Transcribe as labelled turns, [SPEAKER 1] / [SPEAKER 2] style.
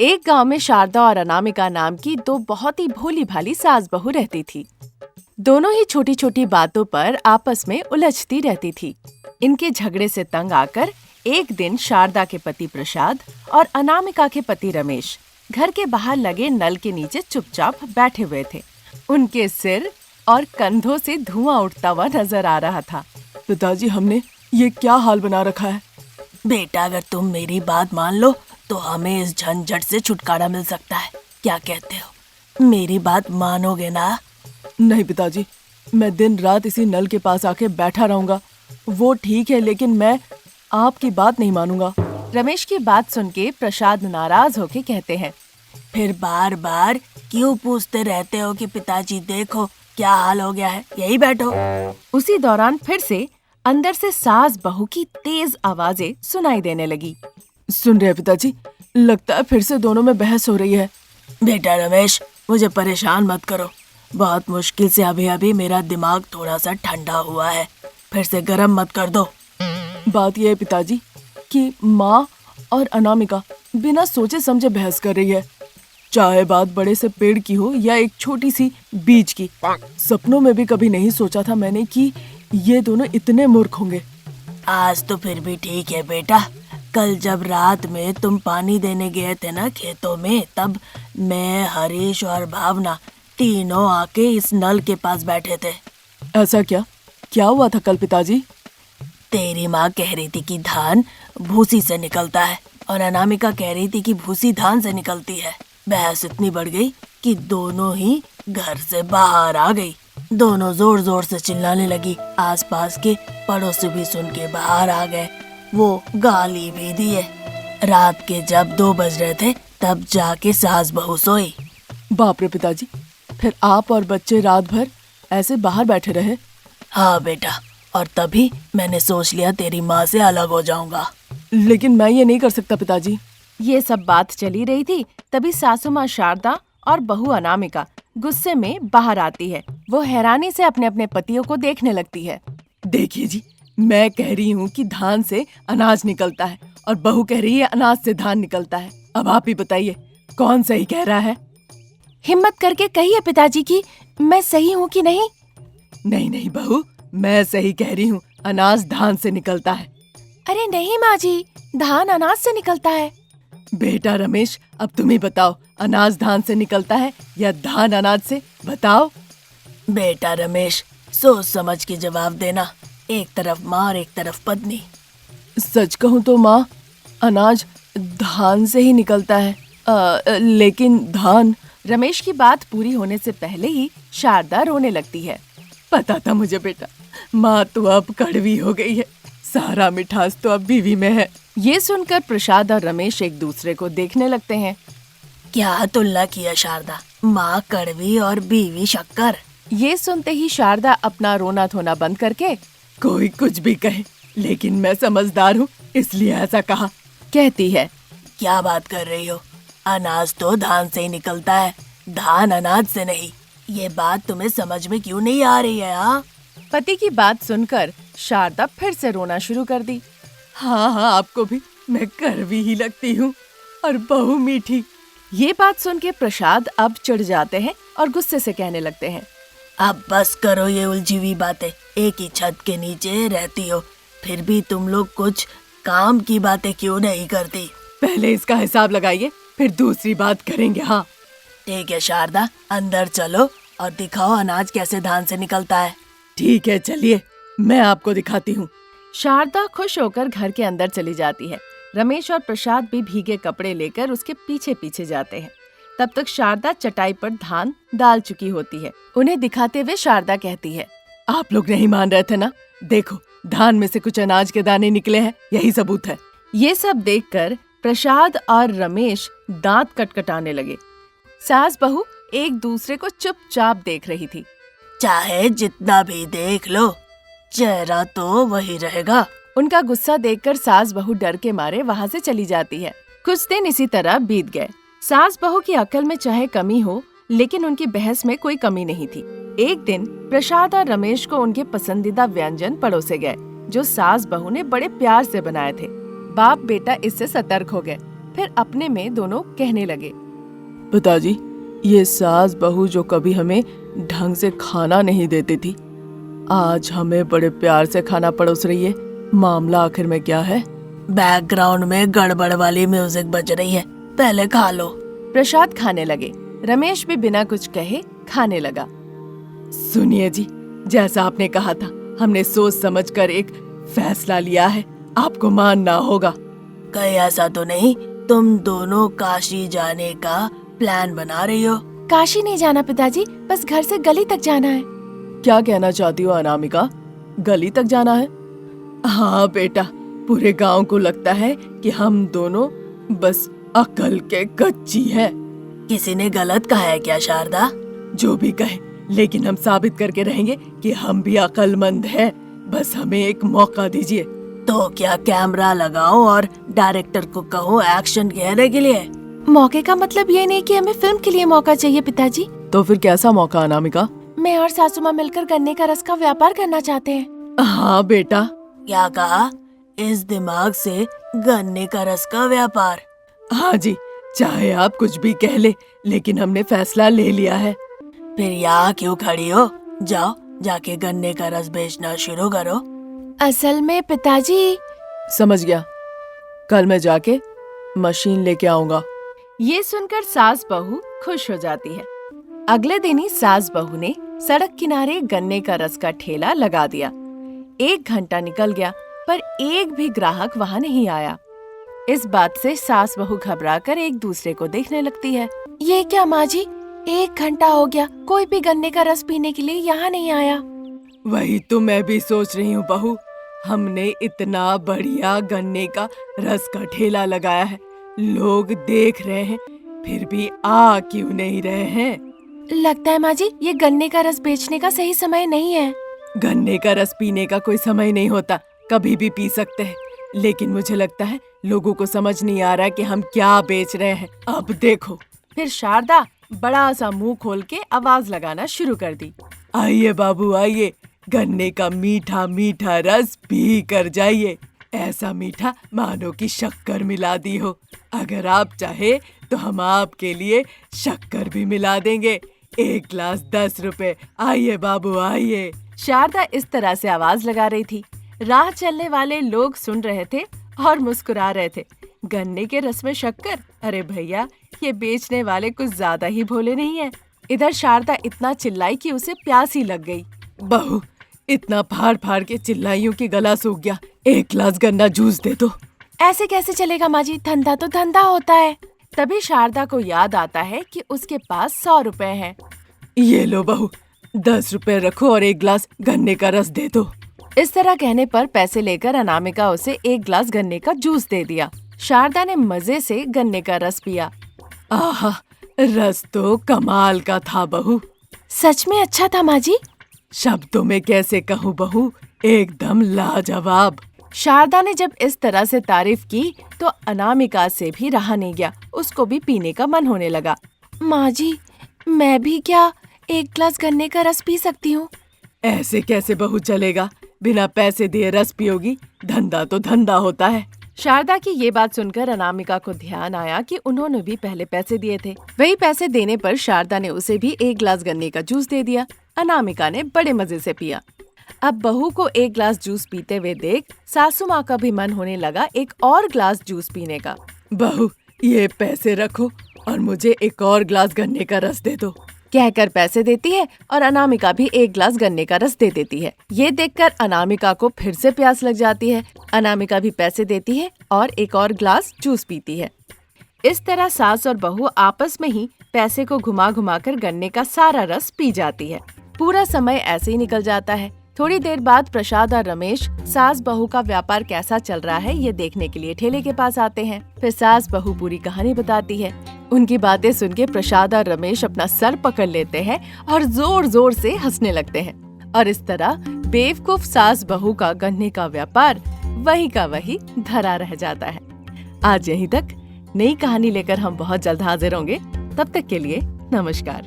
[SPEAKER 1] एक गांव में शारदा और अनामिका नाम की दो बहुत ही भोली भाली सास बहू रहती थी। दोनों ही छोटी छोटी बातों पर आपस में उलझती रहती थी। इनके झगड़े से तंग आकर एक दिन शारदा के पति प्रसाद और अनामिका के पति रमेश घर के बाहर लगे नल के नीचे चुपचाप बैठे हुए थे। उनके सिर और कंधों से धुआं उठता हुआ नजर आ रहा था।
[SPEAKER 2] पिताजी, हमने ये क्या हाल बना रखा है?
[SPEAKER 3] बेटा, अगर तुम मेरी बात मान लो तो हमें इस झंझट से छुटकारा मिल सकता है। क्या कहते हो? मेरी बात मानोगे ना?
[SPEAKER 2] नहीं पिताजी, मैं दिन रात इसी नल के पास आके बैठा रहूंगा। वो ठीक है, लेकिन मैं आपकी बात नहीं मानूंगा।
[SPEAKER 1] रमेश की बात सुन के प्रसाद नाराज होके कहते हैं,
[SPEAKER 3] फिर बार बार क्यों पूछते रहते हो कि पिताजी देखो क्या हाल हो गया है, यही बैठो।
[SPEAKER 1] उसी दौरान फिर से अंदर से सास बहू की तेज आवाजें सुनाई देने लगी।
[SPEAKER 2] सुन रहे हैं पिताजी? लगता है फिर से दोनों में बहस हो रही है।
[SPEAKER 3] बेटा रमेश, मुझे परेशान मत करो। बहुत मुश्किल से अभी अभी मेरा दिमाग थोड़ा सा ठंडा हुआ है। फिर से गर्म मत कर दो।
[SPEAKER 2] बात यह है पिताजी कि माँ और अनामिका बिना सोचे समझे बहस कर रही है। चाहे बात बड़े से पेड़ की हो या एक छोटी सी बीज की। सपनों में भी कभी नहीं सोचा था मैंने कि ये दोनों इतने मूर्ख होंगे।
[SPEAKER 3] आज तो फिर भी ठीक है बेटा। कल जब रात में तुम पानी देने गए थे ना खेतों में, तब मैं, हरीश और भावना तीनों आके इस नल के पास बैठे थे।
[SPEAKER 2] ऐसा क्या? क्या हुआ था कल पिताजी?
[SPEAKER 3] तेरी माँ कह रही थी कि धान भूसी से निकलता है और अनामिका कह रही थी कि भूसी धान से निकलती है। बहस इतनी बढ़ गई कि दोनों ही घर से बाहर आ गई। दोनों जोर जोर से चिल्लाने लगी। आसपास के पड़ोसी भी सुन के बाहर आ गए। वो गाली भी दिए। रात के जब 2 बज रहे थे तब जाके सास बहू सोई।
[SPEAKER 2] बाप रे पिताजी, फिर आप और बच्चे रात भर ऐसे बाहर बैठे रहे?
[SPEAKER 3] हाँ बेटा, और तभी मैंने सोच लिया तेरी माँ से अलग हो जाऊंगा।
[SPEAKER 2] लेकिन मैं ये नहीं कर सकता पिताजी।
[SPEAKER 1] ये सब बात चली रही थी, तभी सासू माँ शारदा और बहू अनामिका गुस्से में बाहर आती है। वो हैरानी से अपने अपने पतियों को देखने लगती है।
[SPEAKER 2] देखिए जी, मैं कह रही हूँ कि धान से अनाज निकलता है और बहू कह रही है अनाज से धान निकलता है। अब आप ही बताइए कौन सही कह रहा है?
[SPEAKER 1] हिम्मत करके कहिए पिताजी की मैं सही हूँ कि नहीं?
[SPEAKER 2] नहीं नहीं बहू, मैं सही कह रही हूँ। अनाज धान से निकलता है।
[SPEAKER 1] अरे नहीं माँ जी, धान अनाज से निकलता है।
[SPEAKER 2] बेटा रमेश, अब तुम ही बताओ, अनाज धान से निकलता है या धान अनाज से? बताओ।
[SPEAKER 3] बेटा रमेश, सोच समझ के जवाब देना। एक तरफ माँ और एक तरफ पत्नी।
[SPEAKER 2] सच कहूँ तो माँ, अनाज धान से ही निकलता है। लेकिन धान।
[SPEAKER 1] रमेश की बात पूरी होने से पहले ही शारदा रोने लगती है।
[SPEAKER 2] पता था मुझे बेटा, माँ तो अब कड़वी हो गई है। सारा मिठास तो अब बीवी में है।
[SPEAKER 1] ये सुनकर प्रसाद और रमेश एक दूसरे को देखने लगते हैं।
[SPEAKER 3] क्या तुलना किया शारदा, माँ कड़वी और बीवी शक्कर।
[SPEAKER 1] ये सुनते ही शारदा अपना रोना धोना बंद करके,
[SPEAKER 2] कोई कुछ भी कहे लेकिन मैं समझदार हूँ इसलिए ऐसा कहा,
[SPEAKER 1] कहती है।
[SPEAKER 3] क्या बात कर रही हो? अनाज तो धान से ही निकलता है, धान अनाज से नहीं। ये बात तुम्हें समझ में क्यों नहीं आ रही है? हाँ,
[SPEAKER 1] पति की बात सुनकर शारदा फिर से रोना शुरू कर दी।
[SPEAKER 2] हाँ हाँ, आपको भी मैं कड़वी ही लगती हूँ और बहू मीठी।
[SPEAKER 1] ये बात सुन के प्रसाद अब चिढ़ जाते हैं और गुस्से से कहने लगते हैं,
[SPEAKER 3] अब बस करो ये उलझी हुई बातें। एक ही छत के नीचे रहती हो, फिर भी तुम लोग कुछ काम की बातें क्यों नहीं करती?
[SPEAKER 2] पहले इसका हिसाब लगाइए, फिर दूसरी बात करेंगे। हाँ
[SPEAKER 3] ठीक है शारदा, अंदर चलो और दिखाओ अनाज कैसे धान से निकलता है।
[SPEAKER 2] ठीक है, चलिए मैं आपको दिखाती हूँ।
[SPEAKER 1] शारदा खुश होकर घर के अंदर चली जाती है। रमेश और प्रसाद भी भीगे कपड़े लेकर उसके पीछे पीछे जाते हैं। तब तक शारदा चटाई पर धान डाल चुकी होती है। उन्हें दिखाते हुए शारदा कहती है,
[SPEAKER 2] आप लोग नहीं मान रहे थे ना, देखो धान में से कुछ अनाज के दाने निकले हैं, यही सबूत है।
[SPEAKER 1] ये सब देखकर प्रसाद और रमेश दांत कटकटाने लगे। सास बहू एक दूसरे को चुपचाप देख रही थी।
[SPEAKER 3] चाहे जितना भी देख लो, चेहरा तो वही रहेगा।
[SPEAKER 1] उनका गुस्सा देखकर सास बहू डर के मारे वहाँ से चली जाती है। कुछ दिन इसी तरह बीत गए। सास बहू की अकल में चाहे कमी हो, लेकिन उनकी बहस में कोई कमी नहीं थी। एक दिन प्रसाद और रमेश को उनके पसंदीदा व्यंजन परोसे गए, जो सास बहू ने बड़े प्यार से बनाए थे। बाप बेटा इससे सतर्क हो गए। फिर अपने में दोनों कहने लगे।
[SPEAKER 2] पिताजी, ये सास बहू जो कभी हमें ढंग से खाना नहीं देती थी, आज हमें बड़े प्यार से खाना परोस रही है। मामला आखिर में क्या है?
[SPEAKER 3] बैकग्राउंड में गड़बड़ वाली म्यूजिक बज रही है, पहले खा लो।
[SPEAKER 1] प्रसाद खाने लगे। रमेश भी बिना कुछ कहे खाने लगा।
[SPEAKER 2] सुनिए जी, जैसा आपने कहा था, हमने सोच समझकर एक फैसला लिया है, आपको मानना होगा।
[SPEAKER 3] कहीं ऐसा तो नहीं तुम दोनों काशी जाने का प्लान बना रही हो?
[SPEAKER 1] काशी नहीं जाना पिताजी, बस घर से गली तक जाना है।
[SPEAKER 2] क्या कहना चाहती हो अनामिका? गली तक जाना है? हाँ बेटा, पूरे गांव को लगता है कि हम दोनों बस अकल के कच्ची हैं।
[SPEAKER 3] किसी ने गलत कहा है क्या शारदा?
[SPEAKER 2] जो भी कहे, लेकिन हम साबित करके रहेंगे कि हम भी अक्लमंद हैं। बस हमें एक मौका दीजिए।
[SPEAKER 3] तो क्या कैमरा लगाओ और डायरेक्टर को कहो एक्शन कहने के लिए?
[SPEAKER 1] मौके का मतलब ये नहीं कि हमें फिल्म के लिए मौका चाहिए पिताजी।
[SPEAKER 2] तो फिर कैसा मौका अनामिका?
[SPEAKER 1] मैं और सासू माँ मिलकर गन्ने का रस का व्यापार करना चाहते हैं।
[SPEAKER 2] हाँ बेटा।
[SPEAKER 3] क्या कहा? इस दिमाग से गन्ने का रस का व्यापार?
[SPEAKER 2] हाँ जी, चाहे आप कुछ भी कह ले, लेकिन हमने फैसला ले लिया है।
[SPEAKER 3] फिर यहाँ क्यों खड़ी हो? जाओ, जाके गन्ने का रस बेचना शुरू करो।
[SPEAKER 1] असल में पिताजी।
[SPEAKER 2] समझ गया, कल मैं जाके मशीन लेके आऊंगा।
[SPEAKER 1] ये सुनकर सास बहू खुश हो जाती है। अगले दिन ही सास बहू ने सड़क किनारे गन्ने का रस का ठेला लगा दिया। 1 घंटा निकल गया पर एक भी ग्राहक वहाँ नहीं आया। इस बात से सास बहू घबराकर एक दूसरे को देखने लगती है। ये क्या माँ जी, 1 घंटा हो गया, कोई भी गन्ने का रस पीने के लिए यहाँ नहीं आया।
[SPEAKER 2] वही तो मैं भी सोच रही हूँ बहू, हमने इतना बढ़िया गन्ने का रस का ठेला लगाया है, लोग देख रहे हैं, फिर भी आ क्यों नहीं रहे हैं?
[SPEAKER 1] लगता है माँ जी, ये गन्ने का रस बेचने का सही समय नहीं है।
[SPEAKER 2] गन्ने का रस पीने का कोई समय नहीं होता, कभी भी पी सकते हैं। लेकिन मुझे लगता है लोगों को समझ नहीं आ रहा कि हम क्या बेच रहे हैं। अब देखो।
[SPEAKER 1] फिर शारदा बड़ा सा मुंह खोल के आवाज लगाना शुरू कर दी।
[SPEAKER 2] आइए बाबू आइए, गन्ने का मीठा मीठा रस पी कर जाइए। ऐसा मीठा मानो कि शक्कर मिला दी हो। अगर आप चाहे तो हम आपके लिए शक्कर भी मिला देंगे। 1 गिलास 10 रुपए। आइए बाबू आइए।
[SPEAKER 1] शारदा इस तरह से आवाज लगा रही थी। राह चलने वाले लोग सुन रहे थे और मुस्कुरा रहे थे। गन्ने के रस में शक्कर? अरे भैया, ये बेचने वाले कुछ ज्यादा ही भोले नहीं है। इधर शारदा इतना चिल्लाई कि उसे प्यास ही लग गई।
[SPEAKER 2] बहू, इतना फाड़ फाड़ के चिल्लाइयों कि गला सूख गया। 1 गिलास गन्ना जूस दे दो।
[SPEAKER 1] ऐसे कैसे चलेगा माँ जी, धंधा तो धंधा होता है। तभी शारदा को याद आता है कि उसके पास 100 रुपए हैं।
[SPEAKER 2] ये लो बहू, 10 रुपए रखो और 1 गिलास गन्ने का रस दे दो।
[SPEAKER 1] इस तरह कहने पर पैसे लेकर अनामिका उसे 1 गिलास गन्ने का जूस दे दिया। शारदा ने मजे से गन्ने का रस पिया।
[SPEAKER 2] आहा, रस तो कमाल का था बहू।
[SPEAKER 1] सच में अच्छा था माँ जी?
[SPEAKER 2] शब्दों में कैसे कहूँ बहू, एकदम लाजवाब।
[SPEAKER 1] शारदा ने जब इस तरह से तारीफ की तो अनामिका से भी रहा नहीं गया, उसको भी पीने का मन होने लगा। माँ जी, मैं भी क्या 1 गिलास गन्ने का रस पी सकती हूँ?
[SPEAKER 2] ऐसे कैसे बहू चलेगा, बिना पैसे दिए रस पियोगी? धंधा तो धंधा होता है।
[SPEAKER 1] शारदा की ये बात सुनकर अनामिका को ध्यान आया कि उन्होंने भी पहले पैसे दिए थे। वही पैसे देने पर शारदा ने उसे भी 1 गिलास गन्ने का जूस दे दिया। अनामिका ने बड़े मजे से पिया। अब बहू को 1 गिलास जूस पीते हुए देख सासू माँ का भी मन होने लगा एक और गिलास जूस पीने का।
[SPEAKER 2] बहू, ये पैसे रखो और मुझे 1 और गिलास गन्ने का रस दे दो।
[SPEAKER 1] कहकर पैसे देती है और अनामिका भी 1 गिलास गन्ने का रस दे देती है। ये देखकर अनामिका को फिर से प्यास लग जाती है। अनामिका भी पैसे देती है और 1 और गिलास जूस पीती है। इस तरह सास और बहू आपस में ही पैसे को घुमा घुमा कर गन्ने का सारा रस पी जाती है। पूरा समय ऐसे ही निकल जाता है। थोड़ी देर बाद प्रसाद और रमेश सास बहू का व्यापार कैसा चल रहा है ये देखने के लिए ठेले के पास आते हैं। फिर सास बहू पूरी कहानी बताती है। उनकी बातें सुन के प्रसाद और रमेश अपना सर पकड़ लेते हैं और जोर जोर से हंसने लगते हैं। और इस तरह बेवकूफ सास बहू का गन्ने का व्यापार वही का वही धरा रह जाता है। आज यहीं तक। नई कहानी लेकर हम बहुत जल्द हाजिर होंगे। तब तक के लिए नमस्कार।